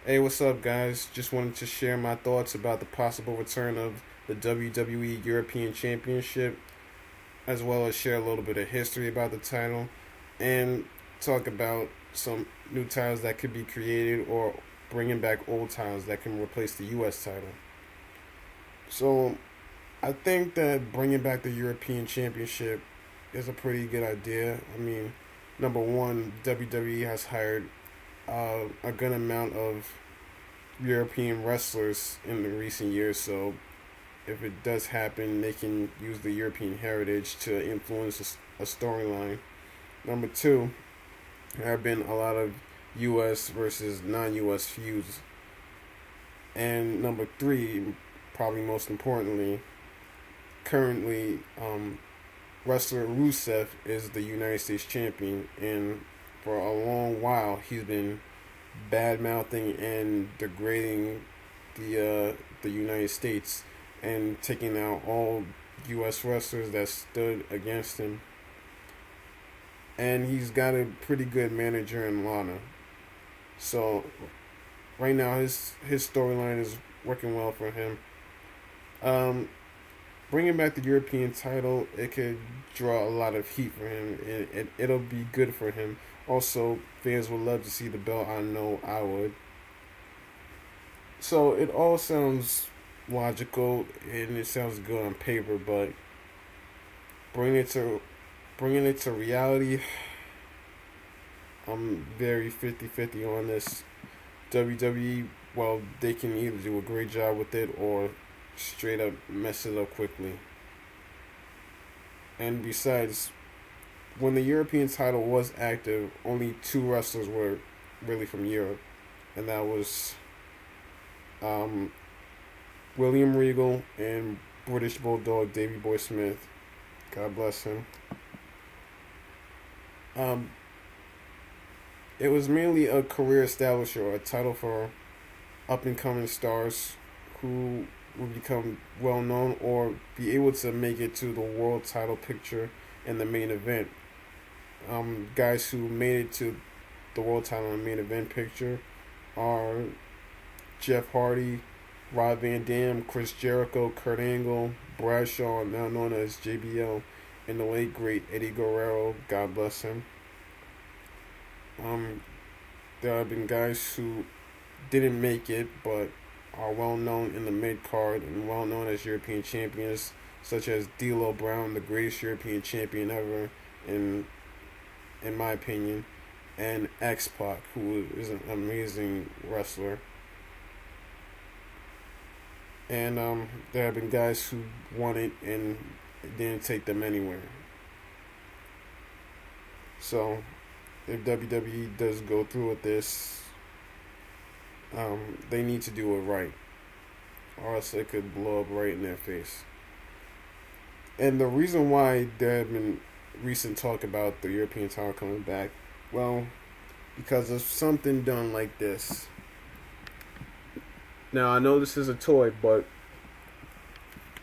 Hey, what's up, guys? Just wanted to share my thoughts about the possible return of the WWE European Championship, as well as share a little bit of history about the title, and talk about some new titles that could be created or bringing back old titles that can replace the U.S. title. So, I think that bringing back the European Championship is a pretty good idea. I mean, number one, WWE has hired a good amount of European wrestlers in the recent years, so if it does happen, they can use the European heritage to influence a storyline. Number two, there have been a lot of U.S. versus non-U.S. feuds, and number three, probably most importantly, currently wrestler Rusev is the United States champion, and for a long while he's been bad mouthing and degrading the United States and taking out all U.S. wrestlers that stood against him. And he's got a pretty good manager in Lana. So right now his storyline is working well for him. Um, Bringing back the European title, it could draw a lot of heat for him, and it'll be good for him. Also, fans would love to see the belt. I know I would. So it all sounds logical and it sounds good on paper, but bringing it to bringing it to reality, I'm very 50-50 on this. WWE, well, they can either do a great job with it or straight up mess it up quickly. And besides, when the European title was active, only two wrestlers were really from Europe, and that was um, William Regal and British Bulldog Davey Boy Smith. God bless him. Um, it was mainly a career establisher or a title for up and coming stars who will become well known or be able to make it to the world title picture in the main event. Guys who made it to the world title in the main event picture are Jeff Hardy, Rob Van Dam, Chris Jericho, Kurt Angle, Bradshaw, now known as JBL, and the late great Eddie Guerrero. God bless him. Um, there have been guys who didn't make it, but are well known in the mid card and well known as European champions, such as D'Lo Brown, the greatest European champion ever, in my opinion, and X Pac, who is an amazing wrestler. And there have been guys who won it and it didn't take them anywhere. So, if WWE does go through with this, they need to do it right, or else it could blow up right in their face. And the reason why there have been recent talk about the European title coming back, well, because of something done like this. Now I know this is a toy, but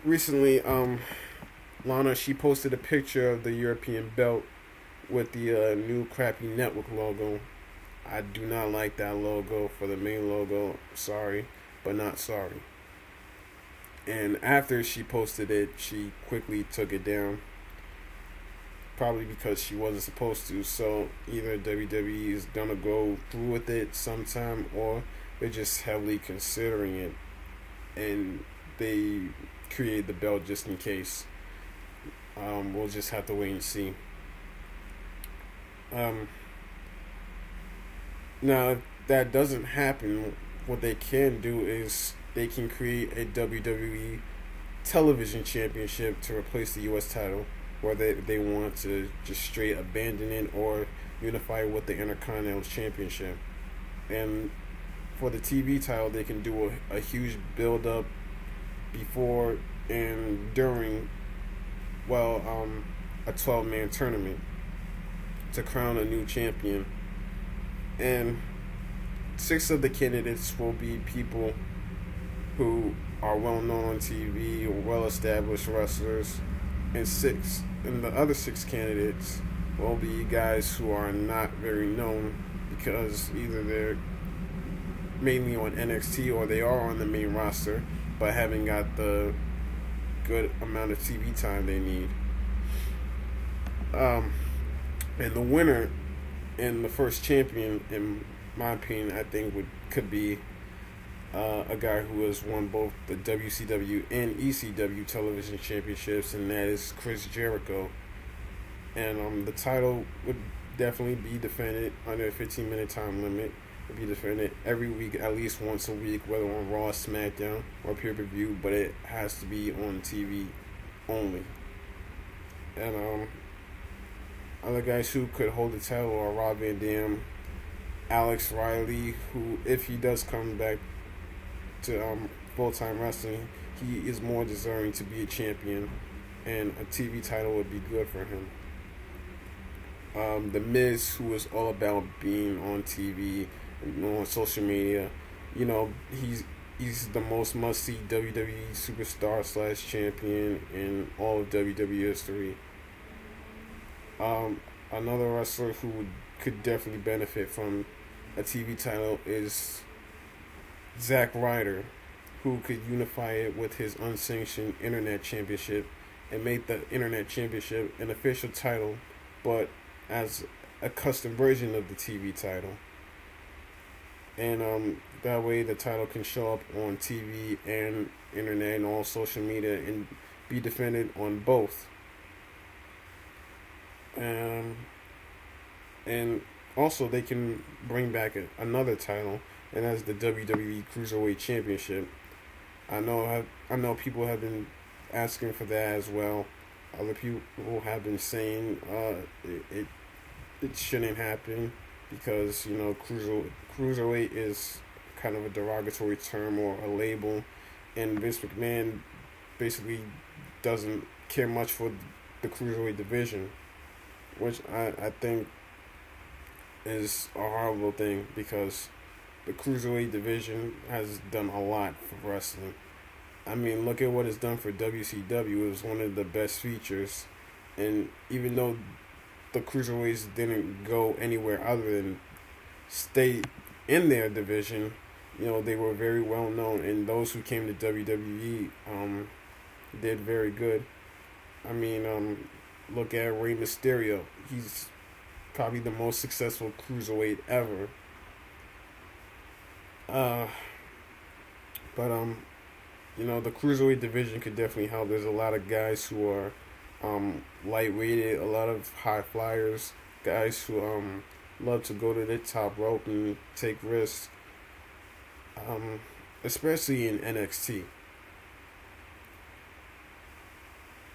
recently, Lana, she posted a picture of the European belt with the new crappy network logo. I do not like that logo for the main logo. Sorry, but not sorry. And after she posted it, she quickly took it down. Probably because she wasn't supposed to. So either WWE is gonna go through with it sometime, or they're just heavily considering it, and they create the belt just in case. We'll just have to wait and see. Um, Now, if that doesn't happen, what they can do is they can create a WWE television championship to replace the U.S. title, where they want to just straight abandon it or unify it with the Intercontinental Championship. And for the TV title, they can do a huge build up before and during, well, a 12-man tournament to crown a new champion. And six of the candidates will be people who are well known on TV or well established wrestlers, and the other six candidates will be guys who are not very known because either they're mainly on NXT, or they are on the main roster, but haven't got the good amount of TV time they need. Um, and the winner and the first champion, in my opinion, I think could be a guy who has won both the WCW and ECW television championships, and that is Chris Jericho. And the title would definitely be defended under a 15-minute time limit. It'd be defended every week, at least once a week, whether on Raw, SmackDown, or pay-per-view, but it has to be on TV only. And other guys who could hold the title are Rob Van Dam, Alex Riley, who, if he does come back to full-time wrestling, he is more deserving to be a champion, and a TV title would be good for him. The Miz, who is all about being on TV and on social media, he's the most must-see WWE superstar / champion in all of WWE history. Another wrestler who could definitely benefit from a TV title is Zack Ryder, who could unify it with his unsanctioned Internet Championship and make the Internet Championship an official title, but as a custom version of the TV title. And that way the title can show up on TV and internet and all social media and be defended on both. And also they can bring back another title, and that's the WWE Cruiserweight Championship. I know people have been asking for that as well. Other people have been saying it shouldn't happen because cruiserweight is kind of a derogatory term or a label, and Vince McMahon basically doesn't care much for the cruiserweight division, which I think is a horrible thing because the cruiserweight division has done a lot for wrestling. I mean, look at what it's done for WCW. It was one of the best features, and even though the cruiserweights didn't go anywhere other than stay in their division, they were very well known, and those who came to WWE did very good. I mean, look at Rey Mysterio. He's probably the most successful cruiserweight ever. But the cruiserweight division could definitely help. There's a lot of guys who are lightweighted, a lot of high flyers, guys who love to go to the top rope and take risks, especially in NXT.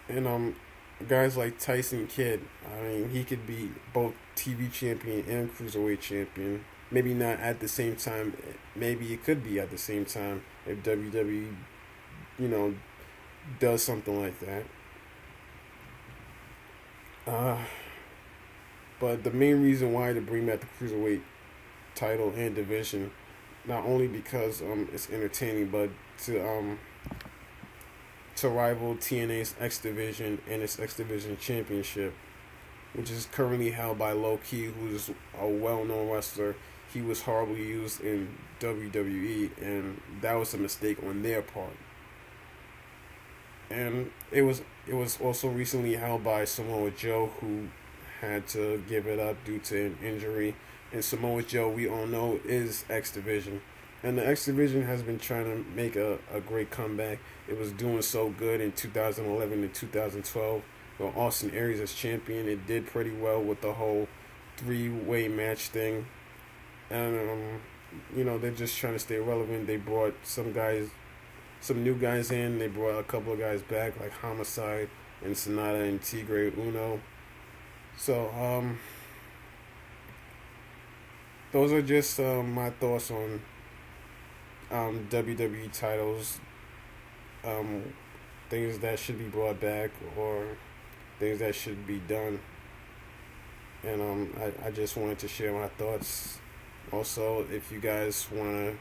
And guys like Tyson Kidd, I mean, he could be both TV champion and cruiserweight champion. Maybe not at the same time. Maybe it could be at the same time if WWE, does something like that. But the main reason why to bring back the cruiserweight title and division, not only because it's entertaining, but to rival TNA's X Division and its X Division Championship, which is currently held by Low Ki, who's a well-known wrestler. He was horribly used in WWE, and that was a mistake on their part. And it was also recently held by Samoa Joe, who had to give it up due to an injury. And Samoa Joe, we all know, is X Division. And the X Division has been trying to make a great comeback. It was doing so good in 2011 and 2012. With Austin Aries as champion, it did pretty well with the whole three-way match thing. And, they're just trying to stay relevant. They brought some new guys in. They brought a couple of guys back, like Homicide and Sonata and Tigre Uno. So, those are just my thoughts on WWE titles, things that should be brought back or things that should be done. And I just wanted to share my thoughts. Also, if you guys want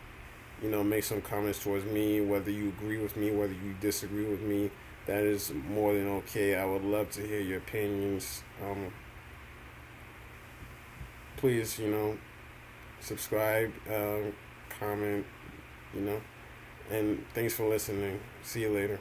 to, make some comments towards me, whether you agree with me, whether you disagree with me, that is more than okay. I would love to hear your opinions. Please, subscribe, comment, you know. And thanks for listening. See you later.